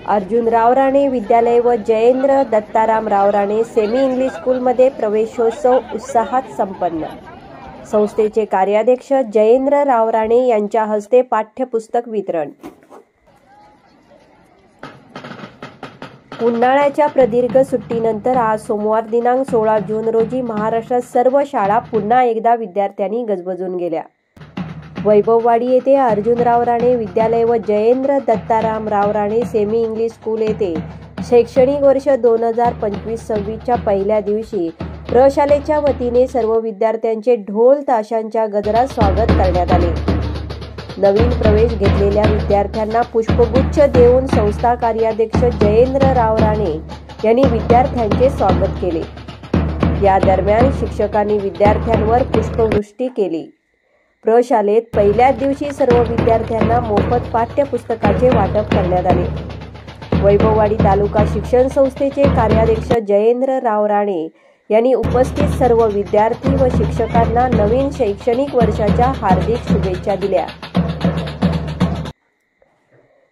अर्जुनराव राणे विद्यालय व Jayendra Dattaramrao Rane semi English स्कूलमध्ये प्रवेशोत्सव उत्साहात संपन्न। संस्थेचे कार्याध्यक्ष जयेंद्र राव राणे यांच्या हस्ते पाठ्यपुस्तक वितरण। उन्हाळ्याच्या प्रदीर्घ सुट्टीनंतर आज सोमवार दिनांक 16 जून रोजी महाराष्ट्रात सर्व शाळा पुन्हा एकदा विद्यार्थ्यांनी गजबजून गेल्या। वैभववाडी येथे अर्जुनराव राणे विद्यालय व Jayendra Dattaramrao Rane semi English school येथे शैक्षणिक वर्ष 2025-26च्या पहिल्या दिवशी प्रशालेच्या वतीने सर्व विद्यार्थ्यांचे ढोल ताशांच्या गजरात स्वागत करण्यात आले। नवीन प्रवेश घेतलेल्या विद्यार्थ्यांना पुष्पगुच्छ देऊन संस्था कार्याध्यक्ष जयेंद्र राव राणे यांनी विद्यार्थ्यांचे स्वागत केले। या दरम्यान शिक्षकांनी विद्यार्थ्यांवर पुष्पवृष्टी केली। प्रशालेत पहिल्याच दिवशी सर्व विद्यार्थ्यांना मोफत पाठ्यपुस्तकाचे वाटप करण्यात आले। वैभववाडी तालुका शिक्षण संस्थेचे कार्याध्यक्ष जयेंद्र राव राणे यांनी उपस्थित सर्व विद्यार्थी व शिक्षकांना नवीन शैक्षणिक वर्षाच्या हार्दिक शुभेच्छा दिल्या।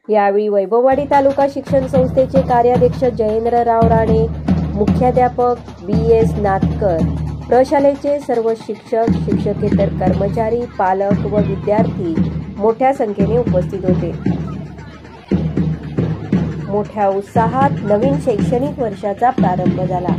यावेळी वैभववाडी तालुका शिक्षण संस्थेचे कार्याध्यक्ष जयेंद्र राव राणे, मुख्याध्यापक BS नाथकर, प्रशालेचे सर्व शिक्षक, शिक्षकेतर कर्मचारी, पालक व विद्यार्थी मोठ्या संख्येने उपस्थित होते। मोठ्या उत्साहात नवीन शैक्षणिक वर्षाचा प्रारंभ झाला।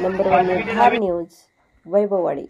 Number 1 news Vaibhavwadi.